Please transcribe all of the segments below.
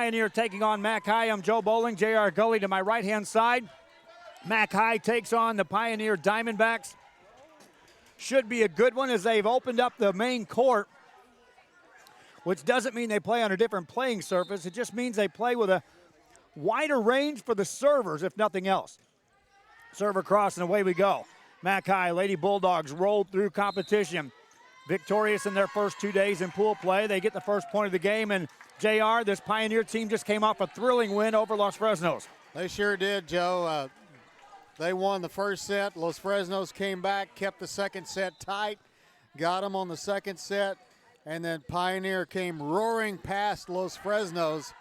Pioneer taking on McHi. I'm Joe Bowling, J.R. Gully to my right-hand side. McHi takes on the Pioneer Diamondbacks. Should be a good one as they've opened up the main court, which doesn't mean they play on a different playing surface. It just means they play with a wider range for the servers, if nothing else. Server cross, and away we go. McHi, Lady Bulldogs rolled through competition. Victorious in their first 2 days in pool play. They get the first point of the game, and JR, this Pioneer team just came off a thrilling win over Los Fresnos. They sure did, Joe. They won the first set. Los Fresnos came back, kept the second set tight, got them on the second set, and then Pioneer came roaring past Los Fresnos,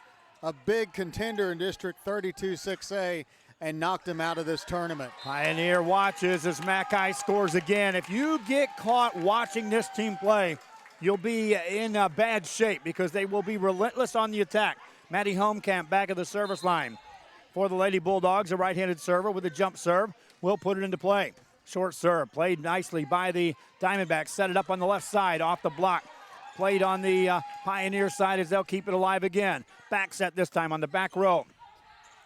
a big contender in District 32 6A, and knocked them out of this tournament. Pioneer watches as McHi scores again. If you get caught watching this team play, you'll be in bad shape because they will be relentless on the attack. Maddie Holmkamp back of the service line for the Lady Bulldogs, a right-handed server with a jump serve. Will put it into play. Short serve, played nicely by the Diamondbacks. Set it up on the left side, off the block. Played on the Pioneer side as they'll keep it alive again. Back set this time on the back row.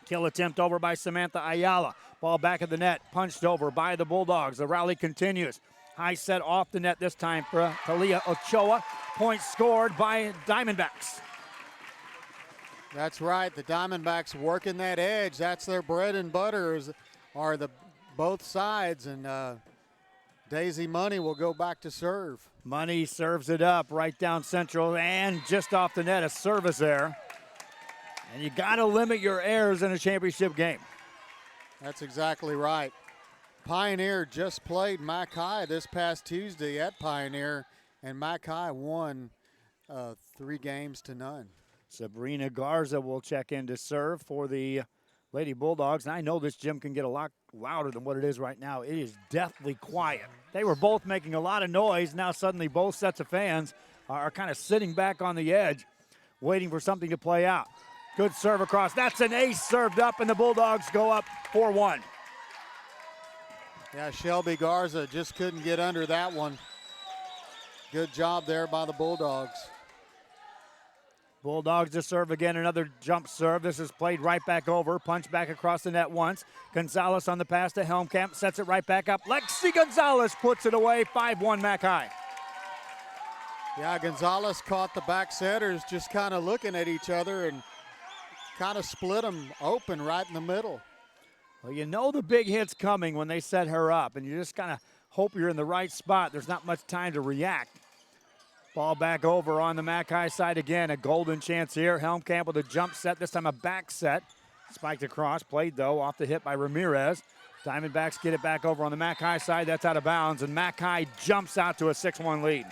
Kill attempt over by Samantha Ayala. Ball back of the net, punched over by the Bulldogs. The rally continues. High set off the net this time for Talia Ochoa. Point scored by Diamondbacks. That's right, the Diamondbacks working that edge. That's their bread and butter, are the both sides, and Daisy Money will go back to serve. Money serves it up right down central and just off the net, a service there. And you got to limit your errors in a championship game. That's exactly right. Pioneer just played McHi this past Tuesday at Pioneer, and McHi won 3-0. Sabrina Garza will check in to serve for the Lady Bulldogs. And I know this gym can get a lot louder than what it is right now. It is deathly quiet. They were both making a lot of noise. Now suddenly both sets of fans are kind of sitting back on the edge, waiting for something to play out. Good serve across. That's an ace served up, and the Bulldogs go up 4-1. Yeah, Shelby Garza just couldn't get under that one. Good job there by the Bulldogs. Bulldogs to serve again, another jump serve. This is played right back over, punch back across the net once. Gonzalez on the pass to Helmkamp, sets it right back up. Lexi Gonzalez puts it away, 5-1 McHi. Yeah, Gonzalez caught the back setters just kind of looking at each other and kind of split them open right in the middle. Well, you know the big hit's coming when they set her up, and you just kind of hope you're in the right spot. There's not much time to react. Ball back over on the McHi side again. A golden chance here. Helmkamp with a jump set, this time a back set. Spiked across, played though, off the hit by Ramirez. Diamondbacks get it back over on the McHi side. That's out of bounds, and McHi jumps out to a 6-1 lead.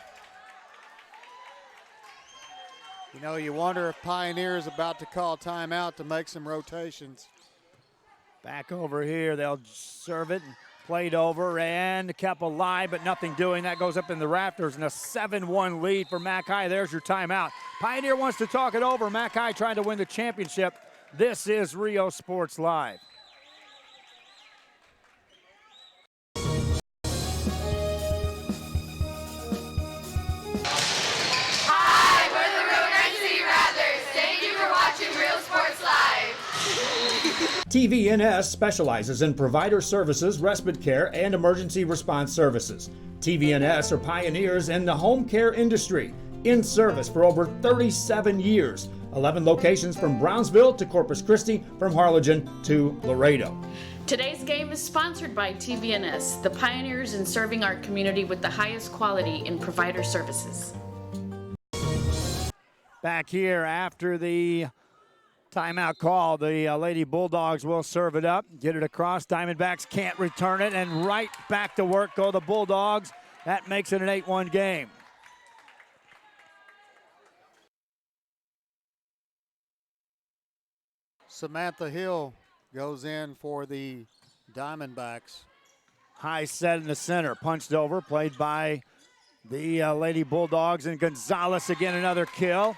You know, you wonder if Pioneer is about to call timeout to make some rotations. Back over here, they'll serve it. Played over and kept alive, but nothing doing. That goes up in the rafters, and a 7-1 lead for McHi. There's your timeout. Pioneer wants to talk it over. McHi trying to win the championship. This is Rio Sports Live. TVNS specializes in provider services, respite care, and emergency response services. TVNS are pioneers in the home care industry, in service for over 37 years. 11 locations from Brownsville to Corpus Christi, from Harlingen to Laredo. Today's game is sponsored by TVNS, the pioneers in serving our community with the highest quality in provider services. Back here after the timeout call, the Lady Bulldogs will serve it up, get it across. Diamondbacks can't return it, and right back to work go the Bulldogs. That makes it an 8-1 game. Samantha Hill goes in for the Diamondbacks. High set in the center, punched over, played by the Lady Bulldogs, and Gonzalez again, another kill.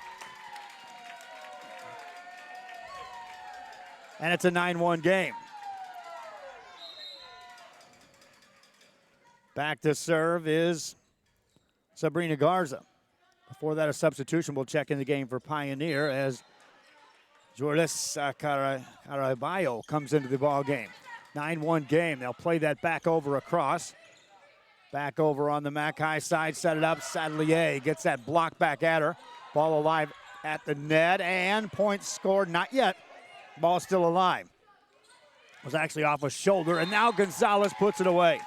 And it's a 9-1 game. Back to serve is Sabrina Garza. Before that, a substitution will check in the game for Pioneer as Jordas Caraballo comes into the ball game. 9-1 game. They'll play that back over across. Back over on the McHi side, set it up. Sadlier gets that block back at her. Ball alive at the net, and point scored. Not yet. Ball still alive. Was actually off a shoulder, and now Gonzalez puts it away.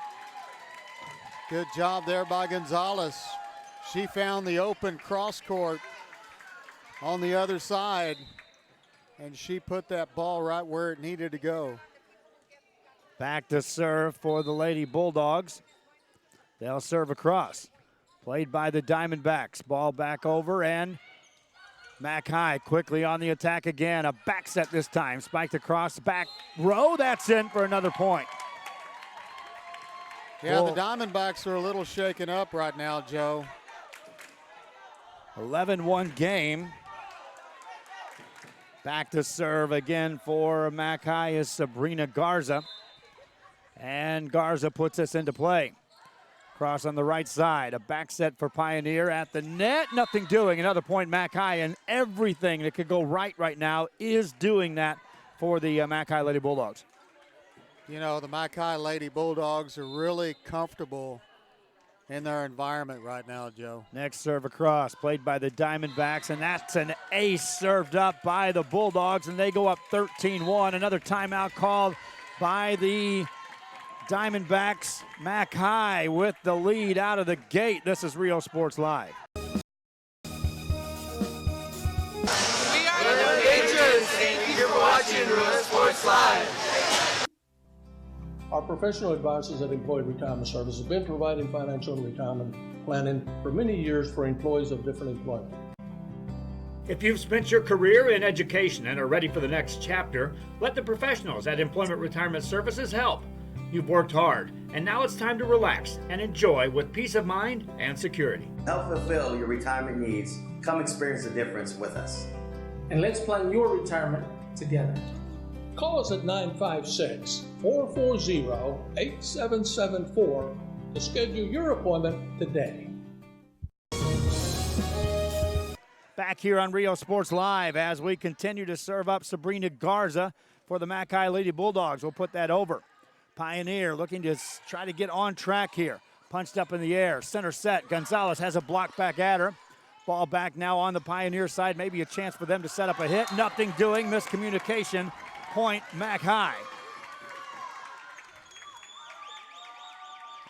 Good job there by Gonzalez. She found the open cross court on the other side, and she put that ball right where it needed to go. Back to serve for the Lady Bulldogs. They'll serve across. Played by the Diamondbacks. Ball back over, and McHi quickly on the attack again. A back set this time. Spiked across, back row. That's in for another point. Yeah, the Diamondbacks are a little shaken up right now, Joe. 11-1 game. Back to serve again for McHi is Sabrina Garza. And Garza puts this into play. Cross on the right side. A back set for Pioneer at the net. Nothing doing. Another point McHi, and everything that could go right now is doing that for the McHi Lady Bulldogs. You know, the McHi Lady Bulldogs are really comfortable in their environment right now, Joe. Next serve across, played by the Diamondbacks, and that's an ace served up by the Bulldogs, and they go up 13-1. Another timeout called by the Diamondbacks. McHi with the lead out of the gate. This is Rio Sports Live. We are the Rangers. Thank you for watching Rio Sports Live. Our professional advisors at Employee Retirement Services have been providing financial and retirement planning for many years for employees of different employment. If you've spent your career in education and are ready for the next chapter, let the professionals at Employment Retirement Services help. You've worked hard, and now it's time to relax and enjoy with peace of mind and security. Help fulfill your retirement needs. Come experience the difference with us. And let's plan your retirement together. Call us at 956-440-8774 to schedule your appointment today. Back here on Rio Sports Live as we continue to serve up Sabrina Garza for the McHi Lady Bulldogs. We'll put that over. Pioneer looking to try to get on track here. Punched up in the air. Center set. Gonzalez has a block back at her. Ball back now on the Pioneer side. Maybe a chance for them to set up a hit. Nothing doing. Miscommunication. Point McHi.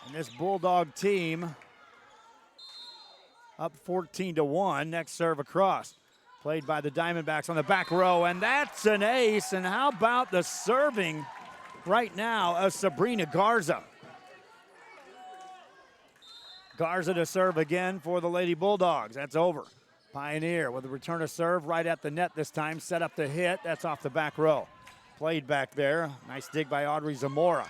And this Bulldog team up 14-1. Next serve across. Played by the Diamondbacks on the back row. And that's an ace. And how about the serving right now of Sabrina Garza. Garza to serve again for the Lady Bulldogs. That's over. Pioneer with a return of serve right at the net this time. Set up the hit. That's off the back row. Played back there. Nice dig by Audrey Zamora.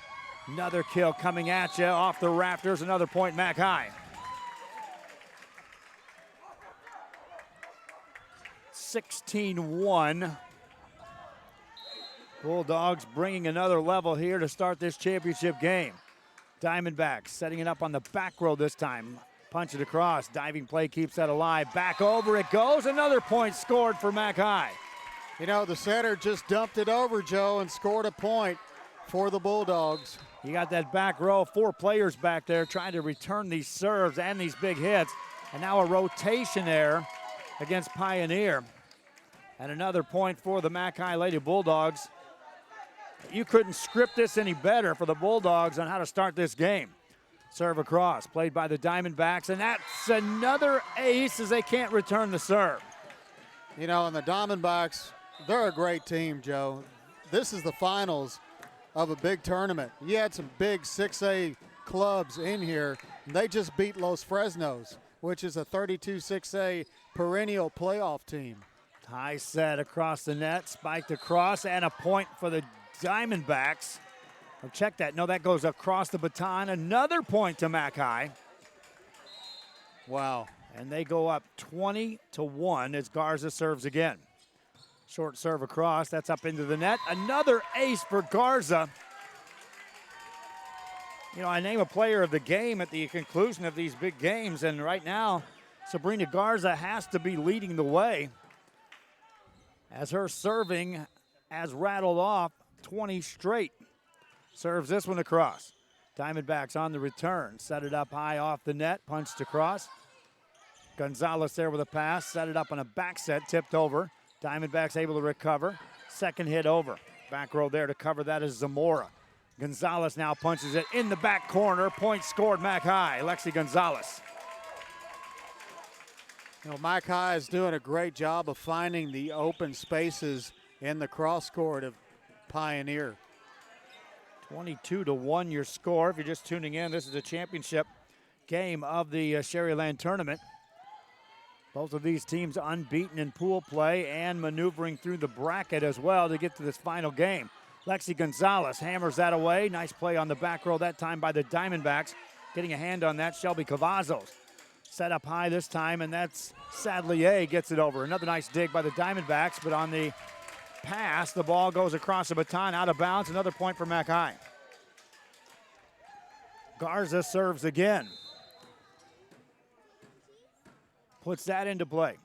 Another kill coming at you off the rafters. Another point McHi. 16-1. Bulldogs bringing another level here to start this championship game. Diamondbacks setting it up on the back row this time. Punch it across. Diving play keeps that alive. Back over it goes. Another point scored for McHi. You know, the setter just dumped it over, Joe, and scored a point for the Bulldogs. You got that back row. 4 players back there trying to return these serves and these big hits. And now a rotation there against Pioneer. And another point for the McHi Lady Bulldogs. You couldn't script this any better for the Bulldogs on how to start this game. Serve across, played by the Diamondbacks, and that's another ace as they can't return the serve. You know, and the Diamondbacks, they're a great team, Joe. This is the finals of a big tournament. You had some big 6A clubs in here, and they just beat Los Fresnos, which is a 32 6A perennial playoff team. High set across the net, spiked across, and a point for the Diamondbacks. Oh, check that. No, that goes across the baton. Another point to McHi. Wow. And they go up 20-1 as Garza serves again. Short serve across. That's up into the net. Another ace for Garza. You know, I name a player of the game at the conclusion of these big games, and right now, Sabrina Garza has to be leading the way. as her serving has rattled off 20 straight. Serves this one across. Diamondbacks on the return. Set it up high off the net. Punched across. Gonzalez there with a pass. Set it up on a back set. Tipped over. Diamondbacks able to recover. Second hit over. Back row there to cover that is Zamora. Gonzalez now punches it in the back corner. Point scored McHi. Lexi Gonzalez. You know, McHi is doing a great job of finding the open spaces in the cross court of Pioneer. 22-1 your score. If you're just tuning in, this is a championship game of the Sharyland tournament. Both of these teams unbeaten in pool play and maneuvering through the bracket as well to get to this final game. Lexi Gonzalez hammers that away. Nice play on the back row that time by the Diamondbacks. Getting a hand on that, Shelby Cavazos. Set up high this time, and that's Sadlier gets it over. Another nice dig by the Diamondbacks, but on the pass, the ball goes across the baton, out of bounds. Another point for McHi. Garza serves again. Puts that into play.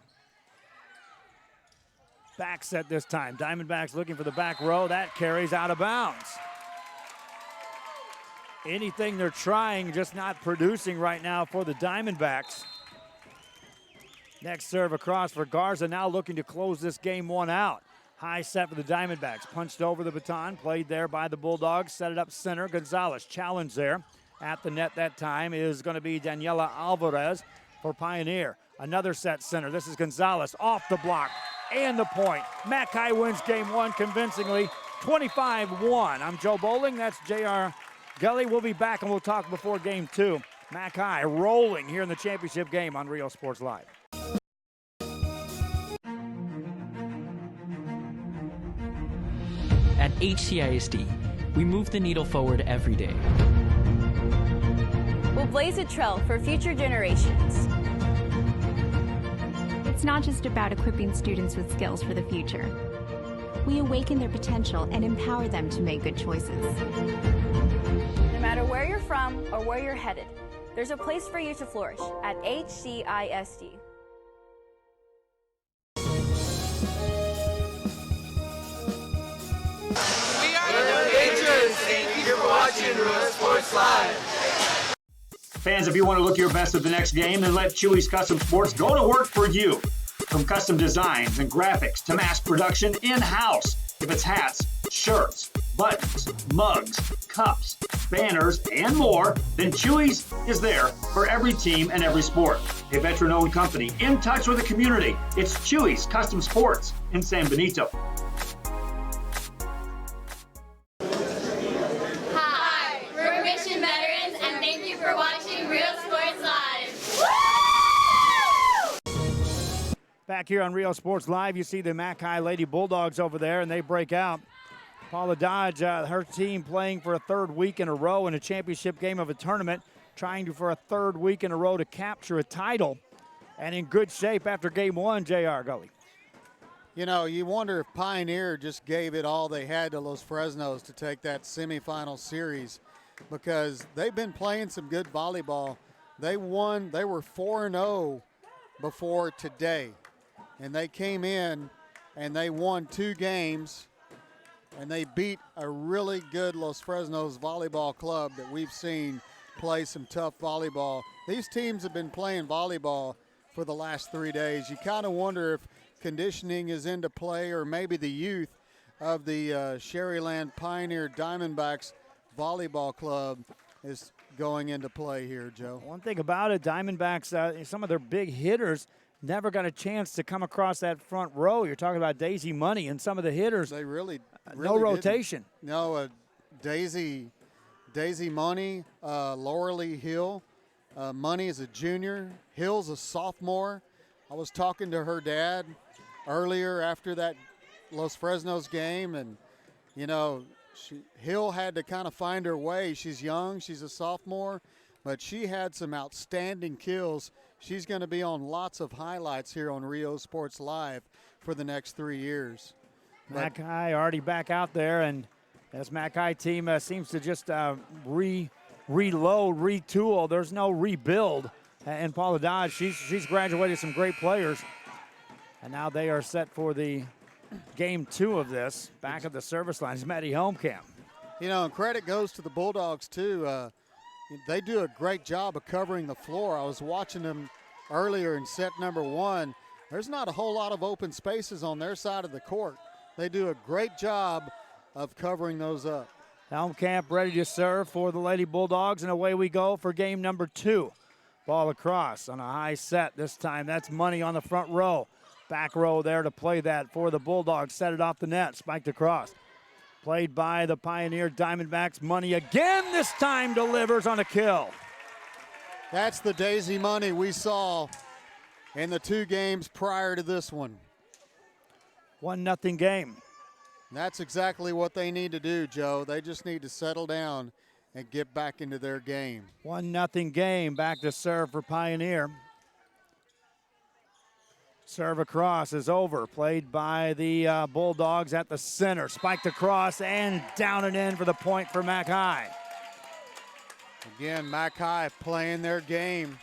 Back set this time. Diamondbacks looking for the back row. That carries out of bounds. Anything they're trying, just not producing right now for the Diamondbacks. Next serve across for Garza, now looking to close this game one out. High set for the Diamondbacks. Punched over the baton, played there by the Bulldogs. Set it up center. Gonzalez challenge there. At the net that time is going to be Daniela Alvarez for Pioneer. Another set center. This is Gonzalez off the block and the point. McHi wins game one convincingly, 25-1. I'm Joe Bowling. That's J.R. Gully. We'll be back and we'll talk before game two. McHi rolling here in the championship game on Rio Sports Live. At HCISD, we move the needle forward every day. We'll blaze a trail for future generations. It's not just about equipping students with skills for the future. We awaken their potential and empower them to make good choices. No matter where you're from or where you're headed, there's a place for you to flourish at HCISD. We are the Patriots. Thank you for watching Rio Sports Live. Fans, if you want to look your best at the next game, then let Chewy's Custom Sports go to work for you. From custom designs and graphics to mass production in-house. If it's hats, shirts, buttons, mugs, cups, banners, and more, then Chewy's is there for every team and every sport. A veteran-owned company in touch with the community. It's Chewy's Custom Sports in San Benito. Hi, we're Mission Veterans, and thank you for watching Rio Sports Live. Back here on Rio Sports Live, you see the McHi Lady Bulldogs over there, and they break out. Paula Dodge, her team playing for a third week in a row in a championship game of a tournament, trying to, for a third week in a row, to capture a title, and in good shape after game one, J.R. Gully. You know, you wonder if Pioneer just gave it all they had to Los Fresnos to take that semifinal series, because they've been playing some good volleyball. They won, they were 4-0 before today, and they came in and they won 2 games, and they beat a really good Los Fresnos volleyball club that we've seen play some tough volleyball. These teams have been playing volleyball for the last 3 days. You kind of wonder if conditioning is into play, or maybe the youth of the Sharyland Pioneer Diamondbacks volleyball club is going into play here, Joe. One thing about it, Diamondbacks, some of their big hitters never got a chance to come across that front row. You're talking about Daisy Money and some of the hitters. They really no rotation. Didn't. No, Daisy Money, Laura Lee Hill. Money is a junior. Hill's a sophomore. I was talking to her dad earlier after that Los Fresnos game, and, you know, Hill had to kind of find her way. She's young. She's a sophomore, but she had some outstanding kills. She's going to be on lots of highlights here on Rio Sports Live for the next 3 years. McHi already back out there, and this McHi team seems to just reload, retool. There's no rebuild. And Paula Dodge, she's graduated some great players. And now they are set for the game 2 of this. Back at the service line is McHi Holmkamp. You know, and credit goes to the Bulldogs, too. They do a great job of covering the floor. I was watching them earlier in set number 1. There's not a whole lot of open spaces on their side of the court. They do a great job of covering those up. Helmkamp ready to serve for the Lady Bulldogs, and away we go for game number 2. Ball across on a high set this time. That's Money on the front row. Back row there to play that for the Bulldogs. Set it off the net, spiked across. Played by the Pioneer Diamondbacks. Money again, this time delivers on a kill. That's the Daisy Money we saw in the 2 games prior to this one. 1-0 game. That's exactly what they need to do, Joe. They just need to settle down and get back into their game. 1-0 game. Back to serve for Pioneer. Serve across is over. Played by the Bulldogs at the center. Spiked across and down and in for the point for McHi. Again, McHi playing their game.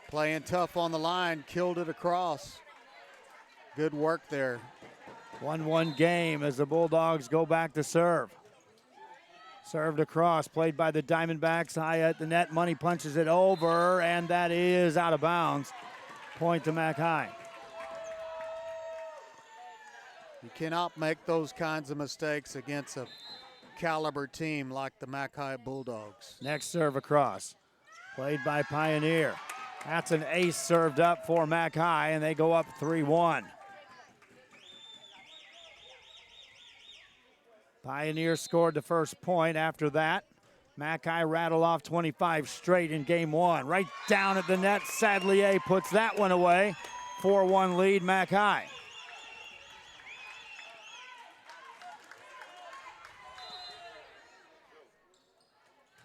Playing tough on the line. Killed it across. Good work there. 1-1 game as the Bulldogs go back to serve. Served across, played by the Diamondbacks, high at the net. Money punches it over, and that is out of bounds. Point to McHi. You cannot make those kinds of mistakes against a caliber team like the McHi Bulldogs. Next serve across, played by Pioneer. That's an ace served up for McHi, and they go up 3-1. Pioneer scored the first point. After that, McHi rattled off 25 straight in game 1. Right down at the net, Sadlier puts that one away. 4-1 lead, McHi.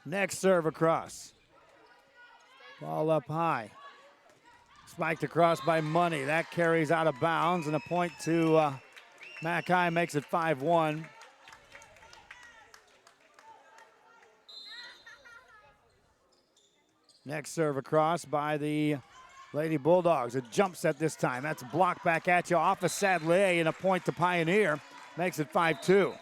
Next serve across. Ball up high. Spiked across by Money. That carries out of bounds, and a point to McHi makes it 5-1. Next serve across by the Lady Bulldogs. A jump set this time. That's blocked back at you off of Sadlier, and a point to Pioneer. Makes it 5-2.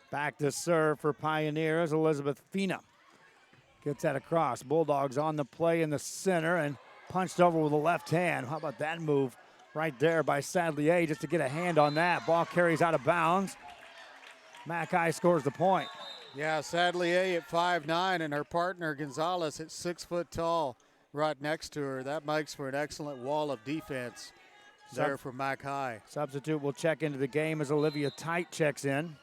Back to serve for Pioneer as Elizabeth Fina gets that across. Bulldogs on the play in the center and punched over with the left hand. How about that move right there by Sadlier just to get a hand on that. Ball carries out of bounds. McHi scores the point. Yeah, Sadlier at 5'9", and her partner Gonzalez at 6 foot tall right next to her. That makes for an excellent wall of defense there for McHi. Substitute will check into the game as Olivia Tite checks in.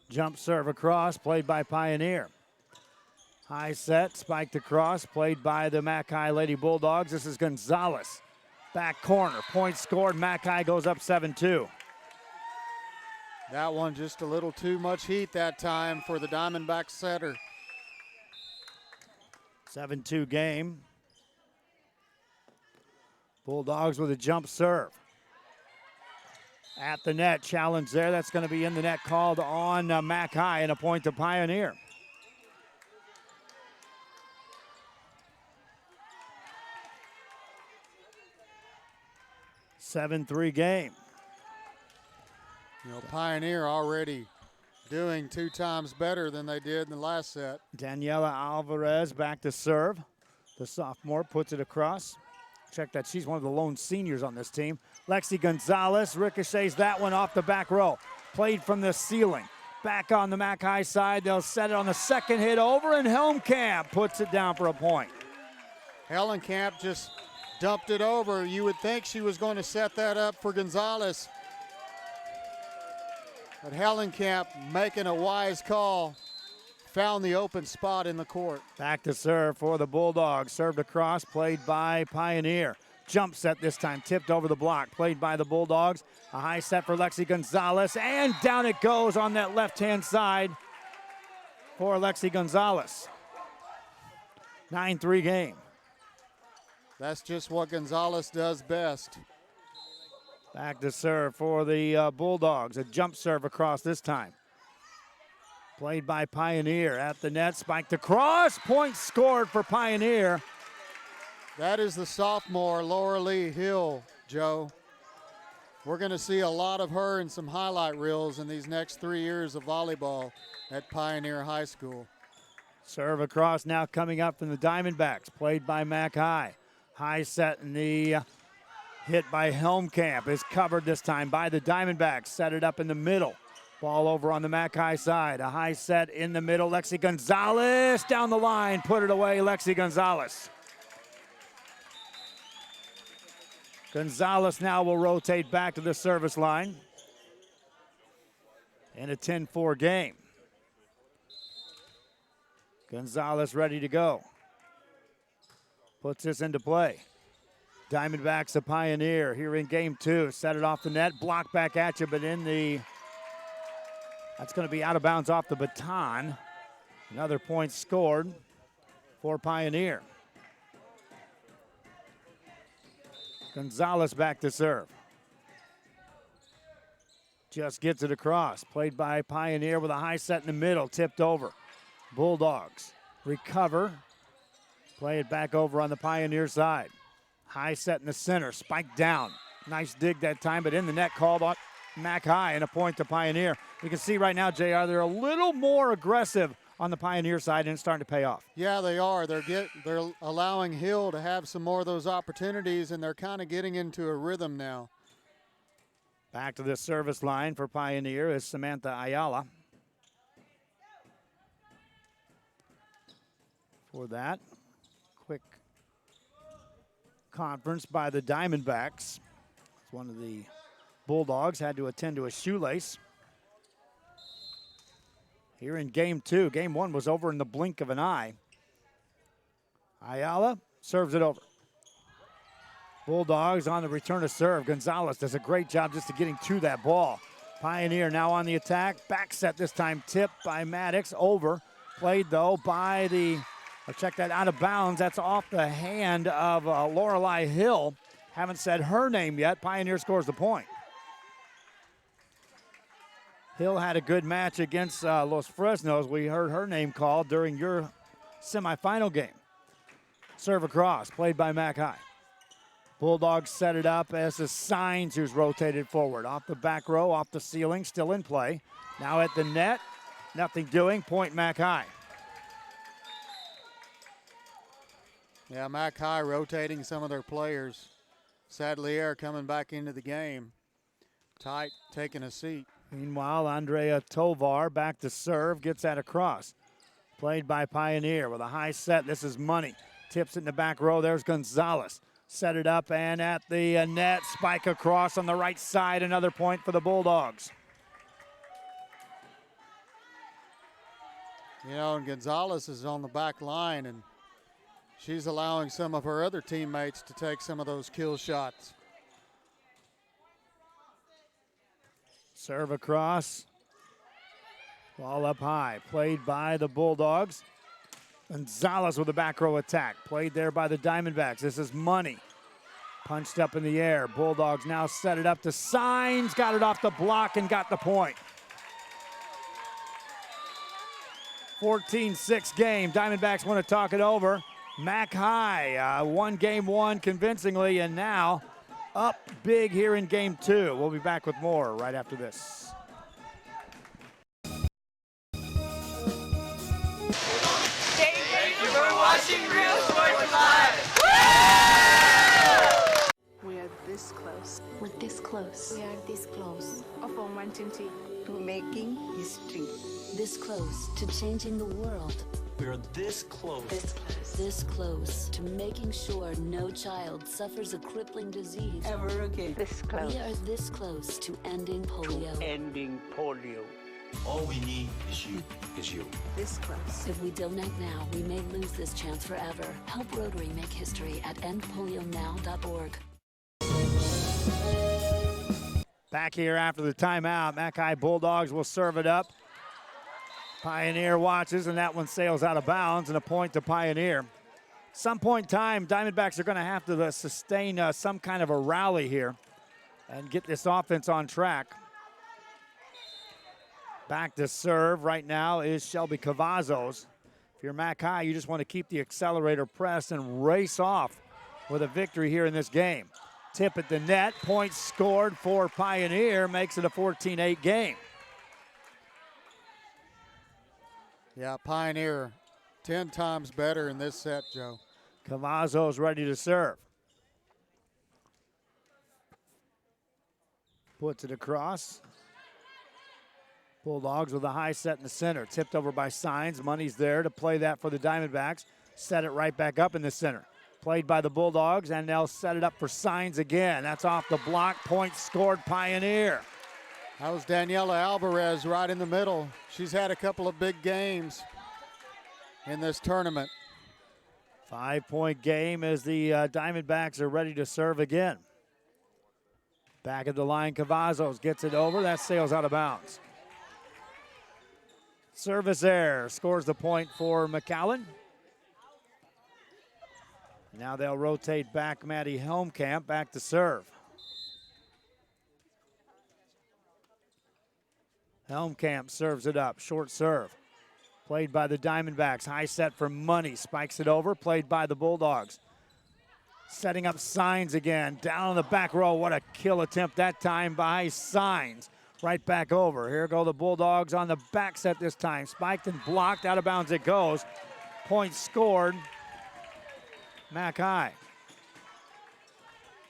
Jump serve across, played by Pioneer. High set, spiked across, played by the McHi Lady Bulldogs. This is Gonzalez. Back corner, point scored. McHi goes up 7-2. That one just a little too much heat that time for the Diamondback setter. 7-2 game. Bulldogs with a jump serve. At the net, challenge there. That's going to be in the net, called on McHi, and a point to Pioneer. (7-3) game. You know, Pioneer already doing 2 times better than they did in the last set. Daniela Alvarez back to serve. The sophomore puts it across. Check that, she's one of the lone seniors on this team. Lexi Gonzalez ricochets that one off the back row. Played from the ceiling. Back on the McHi side, they'll set it on the second hit over, and Helmkamp puts it down for a point. Helmkamp just dumped it over. You would think she was going to set that up for Gonzalez. But Helmkamp, making a wise call, found the open spot in the court. Back to serve for the Bulldogs. Served across, played by Pioneer. Jump set this time, tipped over the block, played by the Bulldogs. A high set for Lexi Gonzalez, and down it goes on that left-hand side for Lexi Gonzalez. 9-3 game. That's just what Gonzalez does best. Back to serve for the Bulldogs. A jump serve across this time. Played by Pioneer at the net, spiked across, point scored for Pioneer. That is the sophomore Laura Lee Hill, Joe. We're going to see a lot of her in some highlight reels in these next 3 years of volleyball at Pioneer High School. Serve across now coming up from the Diamondbacks, played by McHi. High set in the hit by Helmkamp is covered this time by the Diamondbacks. Set it up in the middle. Ball over on the McHi side. A high set in the middle. Lexi Gonzalez down the line. Put it away, Lexi Gonzalez. Gonzalez now will rotate back to the service line in a 10-4 game. Gonzalez ready to go. Puts this into play. Diamondbacks a Pioneer here in game 2. Set it off the net, block back at you, but that's going to be out of bounds off the baton. Another point scored for Pioneer. Gonzalez back to serve. Just gets it across. Played by Pioneer with a high set in the middle, tipped over. Bulldogs recover. Play it back over on the Pioneer side. High set in the center, spiked down. Nice dig that time, but in the net called on McHi and a point to Pioneer. You can see right now, JR, they're a little more aggressive on the Pioneer side, and it's starting to pay off. Yeah, they are. They're allowing Hill to have some more of those opportunities, and they're kind of getting into a rhythm now. Back to the service line for Pioneer is Samantha Ayala. For that, quick conference by the Diamondbacks. One of the Bulldogs had to attend to a shoelace. Here in game 2, game 1 was over in the blink of an eye. Ayala serves it over. Bulldogs on the return to serve. Gonzalez does a great job just to getting to that ball. Pioneer now on the attack. Back set this time, tipped by Maddox. Over. Played though by check that, out of bounds. That's off the hand of Lorelei Hill. Haven't said her name yet. Pioneer scores the point. Hill had a good match against Los Fresnos. We heard her name called during your semifinal game. Serve across, played by McHi. Bulldogs set it up as the Signs, who's rotated forward. Off the back row, off the ceiling, still in play. Now at the net, nothing doing, point McHi. Yeah, McHi rotating some of their players. Sadlier coming back into the game. Tight, taking a seat. Meanwhile, Andrea Tovar back to serve, gets that across. Played by Pioneer with a high set. This is Money. Tips it in the back row. There's Gonzalez. Set it up and at the net. Spike across on the right side. Another point for the Bulldogs. You know, and Gonzalez is on the back line, and she's allowing some of her other teammates to take some of those kill shots. Serve across. Ball up high. Played by the Bulldogs. Gonzalez with a back row attack. Played there by the Diamondbacks. This is Money. Punched up in the air. Bulldogs now set it up to Signs. Got it off the block and got the point. 14-6 game. Diamondbacks want to talk it over. McHi won game 1 convincingly, and now up big here in game 2. We'll be back with more right after this. Thank you for watching Real Sports Live. We are this close. We're this close. We are this close. Of wanting to making history. This close to changing the world. We're this close. This close. This close to making sure no child suffers a crippling disease ever again. This close. We are this close to ending polio. Ending polio. All we need is you. This close. If we donate now, we may lose this chance forever. Help Rotary make history at endpolionow.org. Back here after the timeout. McHi Bulldogs will serve it up. Pioneer watches, and that one sails out of bounds, and a point to Pioneer. Some point in time, Diamondbacks are going to have to sustain some kind of a rally here and get this offense on track. Back to serve right now is Shelby Cavazos. If you're McHi, you just want to keep the accelerator pressed and race off with a victory here in this game. Tip at the net, points scored for Pioneer, makes it a 14-8 game. Yeah, Pioneer 10 times better in this set, Joe. Cavazos ready to serve. Puts it across. Bulldogs with a high set in the center. Tipped over by Signs. Money's there to play that for the Diamondbacks. Set it right back up in the center. Played by the Bulldogs, and they'll set it up for Signs again. That's off the block. Point scored, Pioneer. That was Daniela Alvarez right in the middle. She's had a couple of big games in this tournament. 5-point game as the Diamondbacks are ready to serve again. Back at the line, Cavazos gets it over. That sails out of bounds. Service error scores the point for McAllen. Now they'll rotate back Maddie Helmkamp back to serve. Helmkamp serves it up, short serve. Played by the Diamondbacks, high set for Money, spikes it over, played by the Bulldogs. Setting up Signs again, down on the back row. What a kill attempt that time by Signs. Right back over. Here go the Bulldogs on the back set this time. Spiked and blocked, out of bounds it goes. Point scored, McHi.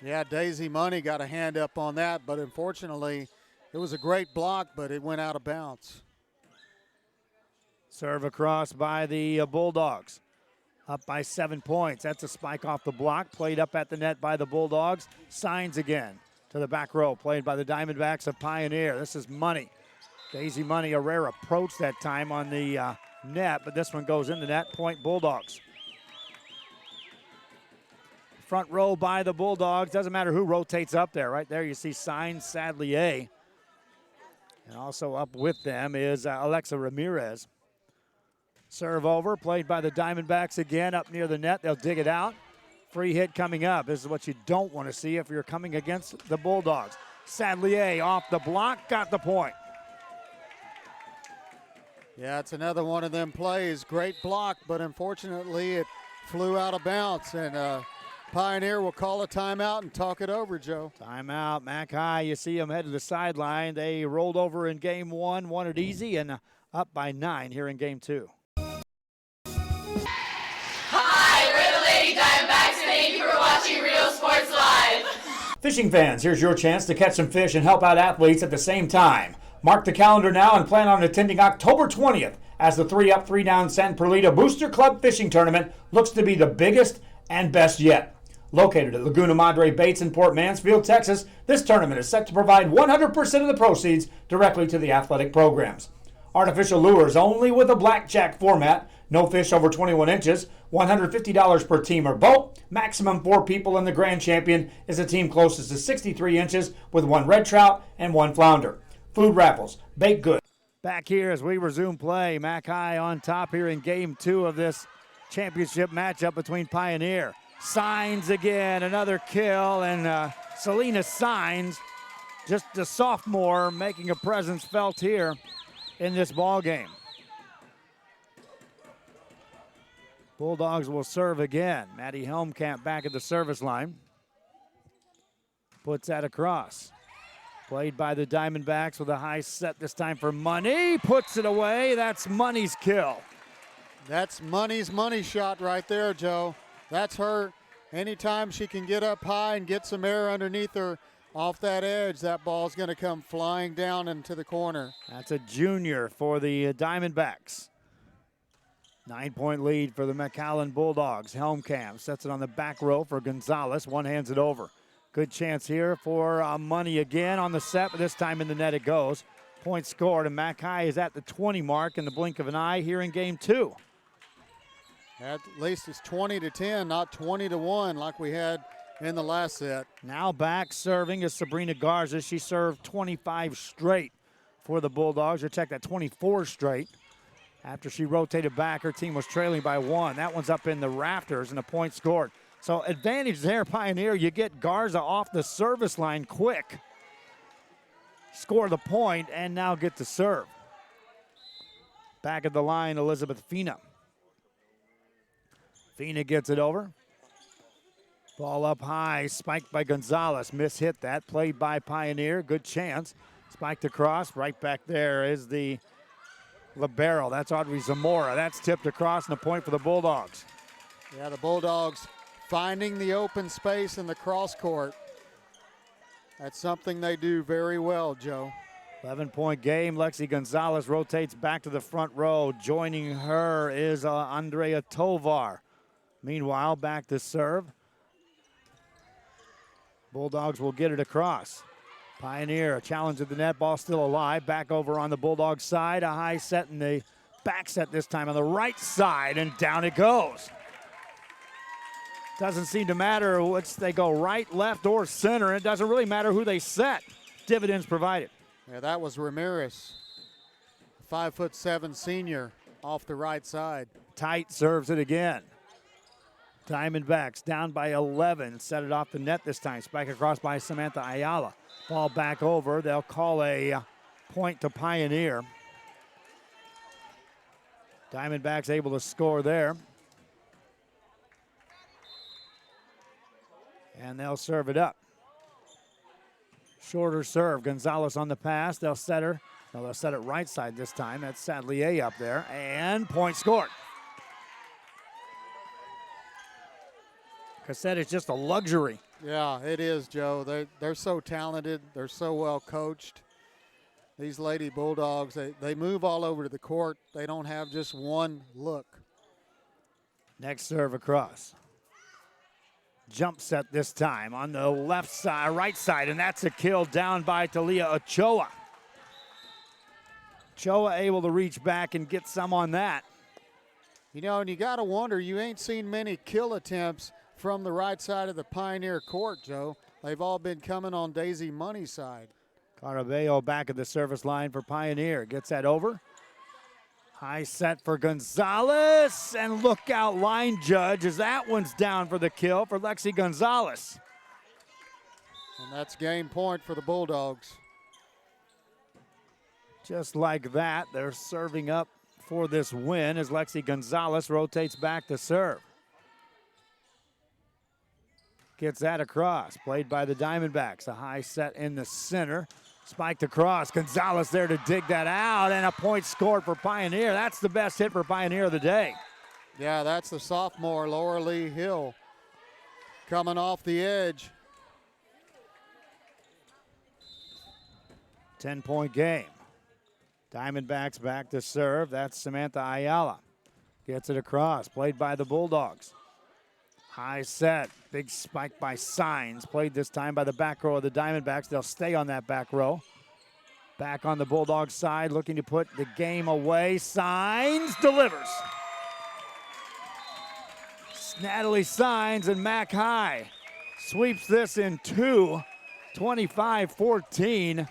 Yeah, Daisy Money got a hand up on that, but unfortunately, it was a great block, but it went out of bounds. Serve across by the Bulldogs. Up by 7 points. That's a spike off the block. Played up at the net by the Bulldogs. Signs again to the back row. Played by the Diamondbacks of Pioneer. This is Money. Daisy Money, a rare approach that time on the net, but this one goes in the net. Point Bulldogs. Front row by the Bulldogs. Doesn't matter who rotates up there. Right there you see Signs, Sadlier. And also up with them is Alexa Ramirez. Serve over, played by the Diamondbacks again up near the net. They'll dig it out. Free hit coming up. This is what you don't want to see if you're coming against the Bulldogs. Sadlier off the block, got the point. Yeah, it's another one of them plays. Great block, but unfortunately it flew out of bounds. And Pioneer will call a timeout and talk it over, Joe. Timeout, McHi. You see them head to the sideline. They rolled over in game one, won it easy, and up by 9 here in game 2. Hi, we're the Lady Diamondbacks, and thank you for watching Real Sports Live. Fishing fans, here's your chance to catch some fish and help out athletes at the same time. Mark the calendar now and plan on attending October 20th as the 3-up, 3-down San Perlita Booster Club Fishing Tournament looks to be the biggest and best yet. Located at Laguna Madre Baits in Port Mansfield, Texas, this tournament is set to provide 100% of the proceeds directly to the athletic programs. Artificial lures only with a blackjack format, no fish over 21 inches, $150 per team or boat, maximum 4 people, and the grand champion is a team closest to 63 inches with 1 red trout and 1 flounder. Food raffles, baked goods. Back here as we resume play, McHi on top here in game 2 of this championship matchup between Pioneer. Signs again, another kill, and Selena Signs, just a sophomore, making a presence felt here in this ball game. Bulldogs will serve again. Maddie Helmkamp back at the service line. Puts that across. Played by the Diamondbacks with a high set this time for Money. Puts it away. That's Money's kill. That's Money's money shot right there, Joe. That's her. Anytime she can get up high and get some air underneath her off that edge, that ball's going to come flying down into the corner. That's a junior for the Diamondbacks. 9-point lead for the McAllen Bulldogs. Helmkamp sets it on the back row for Gonzalez. One hands it over. Good chance here for Money again on the set, but this time in the net it goes. Point scored, and McHi is at the 20 mark in the blink of an eye here in game 2. At least it's 20-10, not 20-1 like we had in the last set. Now back serving is Sabrina Garza. She served 25 straight for the Bulldogs. Or check that, 24 straight. After she rotated back, her team was trailing by 1. That one's up in the rafters and a point scored. So advantage there, Pioneer. You get Garza off the service line quick. Score the point and now get to serve. Back at the line, Elizabeth Fina. Fina gets it over. Ball up high, spiked by Gonzalez. Mishit that, played by Pioneer. Good chance. Spiked across. Right back there is the libero. That's Audrey Zamora. That's tipped across and a point for the Bulldogs. Yeah, the Bulldogs finding the open space in the cross court. That's something they do very well, Joe. 11-point game. Lexi Gonzalez rotates back to the front row. Joining her is Andrea Tovar. Meanwhile, back to serve. Bulldogs will get it across. Pioneer, a challenge at the net, ball still alive. Back over on the Bulldogs side. A high set in the back set this time on the right side, and down it goes. Doesn't seem to matter which they go right, left, or center. It doesn't really matter who they set. Dividends provided. Yeah, that was Ramirez, 5'7" senior off the right side. Tight serves it again. Diamondbacks down by 11. Set it off the net this time. Spike across by Samantha Ayala. Ball back over. They'll call a point to Pioneer. Diamondbacks able to score there. And they'll serve it up. Shorter serve. Gonzalez on the pass. They'll set her. No, they'll set it right side this time. That's Sadlier up there. And point scored. Cassette is just a luxury. Yeah, it is, Joe. They're so talented. They're so well coached. These Lady Bulldogs, they move all over the court. They don't have just one look. Next serve across. Jump set this time on the left side, right side, and that's a kill down by Talia Ochoa. Ochoa able to reach back and get some on that. You know, and you got to wonder, you ain't seen many kill attempts from the right side of the Pioneer court, Joe. They've all been coming on Daisy Money's side. Carabello back at the service line for Pioneer. Gets that over. High set for Gonzalez, and look out, line judge, as that one's down for the kill for Lexi Gonzalez. And that's game point for the Bulldogs. Just like that, they're serving up for this win as Lexi Gonzalez rotates back to serve. Gets that across, played by the Diamondbacks. A high set in the center. Spiked across. Gonzalez there to dig that out, and a point scored for Pioneer. That's the best hit for Pioneer of the day. Yeah, that's the sophomore, Laura Lee Hill, coming off the edge. 10-point game. Diamondbacks back to serve. That's Samantha Ayala. Gets it across, played by the Bulldogs. High set, big spike by Signs, played this time by the back row of the Diamondbacks. They'll stay on that back row. Back on the Bulldogs side, looking to put the game away. Signs delivers. Natalie Signs and McHi sweeps this in 2, 25-14,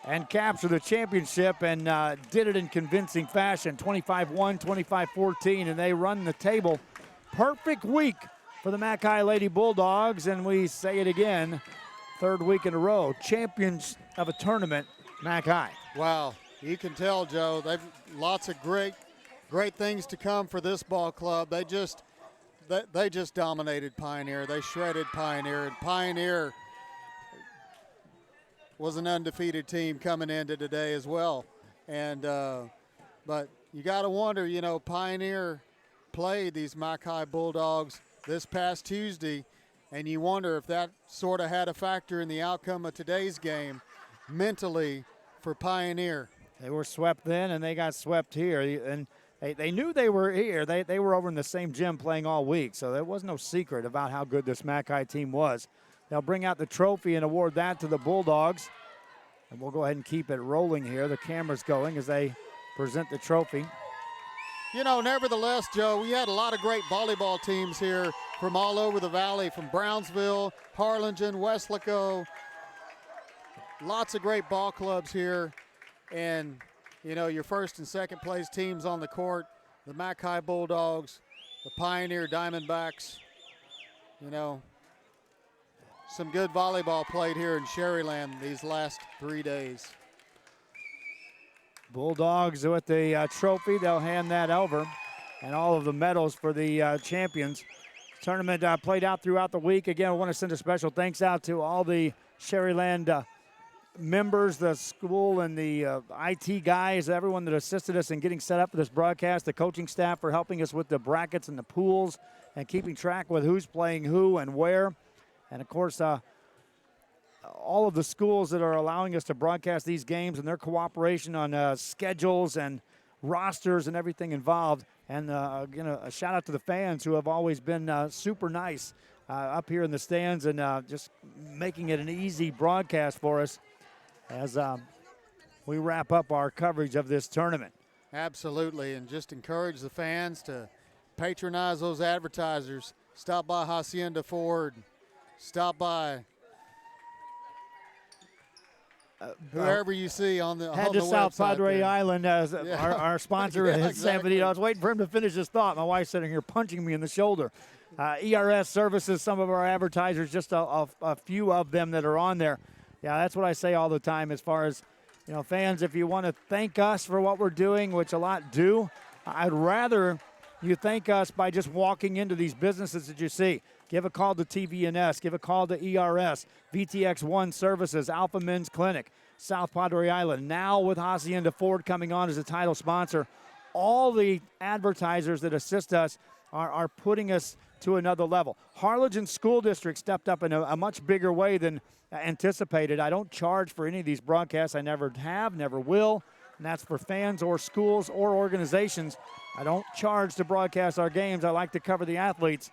and capture the championship, and did it in convincing fashion. 25-1, 25-14, and they run the table. Perfect week for the McHi Lady Bulldogs, and we say it again, third week in a row, champions of a tournament, McHi. Wow, you can tell, Joe, they've lots of great things to come for this ball club. They just dominated Pioneer. They shredded Pioneer, and Pioneer was an undefeated team coming into today as well. And but you got to wonder, you know, Pioneer played these McHi Bulldogs this past Tuesday, and you wonder if that sort of had a factor in the outcome of today's game mentally for Pioneer. They were swept then, and they got swept here, and they knew they were here. They were over in the same gym playing all week, so there was no secret about how good this McHi team was. They'll bring out the trophy and award that to the Bulldogs, and we'll go ahead and keep it rolling here. The camera's going as they present the trophy. You know, nevertheless, Joe, we had a lot of great volleyball teams here from all over the valley, from Brownsville, Harlingen, Weslaco. Lots of great ball clubs here. And, you know, your first and second place teams on the court, the McHi Bulldogs, the Pioneer Diamondbacks. You know, some good volleyball played here in Sharyland these last 3 days. Bulldogs with the trophy. They'll hand that over, and all of the medals for the champions. Tournament played out throughout the week. Again, I want to send a special thanks out to all the Sharyland members, the school and the IT guys, everyone that assisted us in getting set up for this broadcast, the coaching staff for helping us with the brackets and the pools and keeping track with who's playing who and where. And, of course, all of the schools that are allowing us to broadcast these games and their cooperation on schedules and rosters and everything involved. And, again, a shout-out to the fans who have always been super nice up here in the stands and just making it an easy broadcast for us as we wrap up our coverage of this tournament. Absolutely, and just encourage the fans to patronize those advertisers. Stop by Hacienda Ford. Stop by whoever you see on the Head to South Padre Island as our sponsor is exactly. San Benito. I was waiting for him to finish his thought. My wife's sitting here punching me in the shoulder. ERS Services, some of our advertisers, just a few of them that are on there. Yeah, that's what I say all the time as far as, fans, if you want to thank us for what we're doing, which a lot do, I'd rather you thank us by just walking into these businesses that you see. Give a call to TVNS. Give a call to ERS, VTX1 Services, Alpha Men's Clinic, South Padre Island. Now with Hacienda Ford coming on as a title sponsor, all the advertisers that assist us are putting us to another level. Harlingen School District stepped up in a much bigger way than anticipated. I don't charge for any of these broadcasts. I never have, never will. And that's for fans or schools or organizations. I don't charge to broadcast our games. I like to cover the athletes.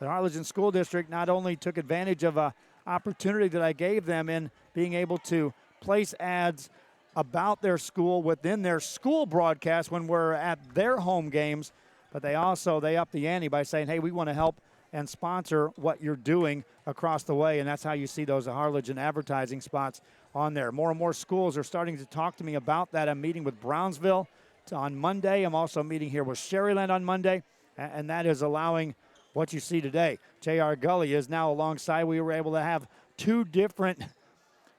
The Harlingen School District not only took advantage of an opportunity that I gave them in being able to place ads about their school within their school broadcast when we're at their home games, but they upped the ante by saying, hey, we want to help and sponsor what you're doing across the way, and that's how you see those Harlingen advertising spots on there. More and more schools are starting to talk to me about that. I'm meeting with Brownsville on Monday. I'm also meeting here with Sharyland on Monday, and that is allowing what you see today. J.R. Gully is now alongside. We were able to have two different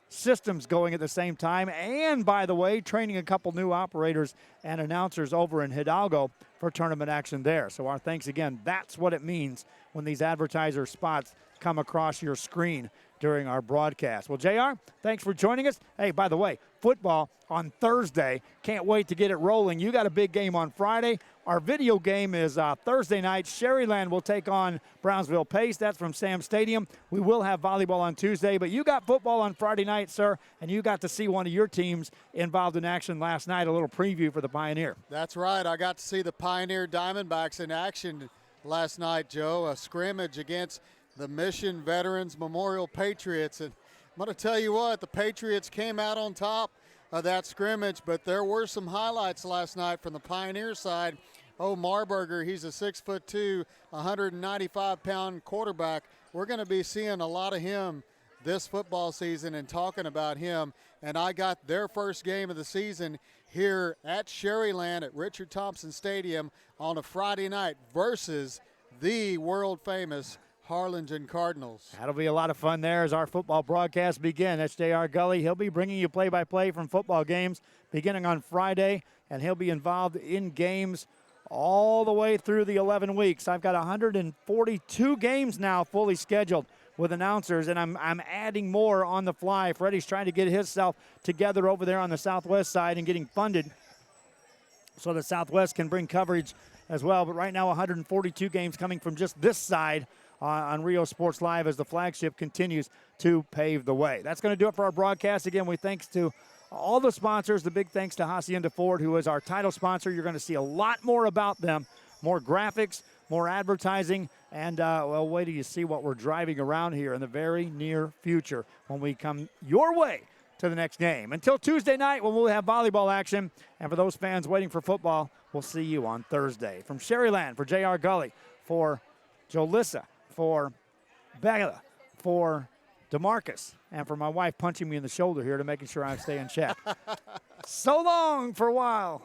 systems going at the same time, and by the way, training a couple new operators and announcers over in Hidalgo for tournament action there. So our thanks again. That's what it means when these advertiser spots come across your screen during our broadcast. Well, JR, thanks for joining us. Hey, by the way, football on Thursday. Can't wait to get it rolling. You got a big game on Friday. Our video game is Thursday night. Sharyland will take on Brownsville Pace. That's from Sam Stadium. We will have volleyball on Tuesday, but you got football on Friday night, sir, and you got to see one of your teams involved in action last night, a little preview for the Pioneer. That's right. I got to see the Pioneer Diamondbacks in action last night, Joe, a scrimmage against the Mission Veterans Memorial Patriots. And I'm going to tell you what, the Patriots came out on top of that scrimmage, but there were some highlights last night from the Pioneer side. Oh, Marburger, he's a 6'2", 195-pound quarterback. We're going to be seeing a lot of him this football season and talking about him. And I got their first game of the season here at Sharyland at Richard Thompson Stadium on a Friday night versus the world-famous Harlingen Cardinals. That'll be a lot of fun there as our football broadcast begin. That's J.R. Gully. He'll be bringing you play-by-play from football games beginning on Friday, and he'll be involved in games all the way through the 11 weeks. I've got 142 games now fully scheduled with announcers, and I'm adding more on the fly. Freddie's trying to get himself together over there on the Southwest side and getting funded so the Southwest can bring coverage as well. But right now, 142 games coming from just this side on Rio Sports Live as the flagship continues to pave the way. That's going to do it for our broadcast. Again, we thanks to all the sponsors. The big thanks to Hacienda Ford, who is our title sponsor. You're going to see a lot more about them, more graphics, more advertising, and well, wait till you see what we're driving around here in the very near future when we come your way to the next game. Until Tuesday night when we'll have volleyball action, and for those fans waiting for football, we'll see you on Thursday. From Sharyland, for J.R. Gully, for Jolissa, for Bella, for DeMarcus, and for my wife punching me in the shoulder here to making sure I stay in check. So long for a while.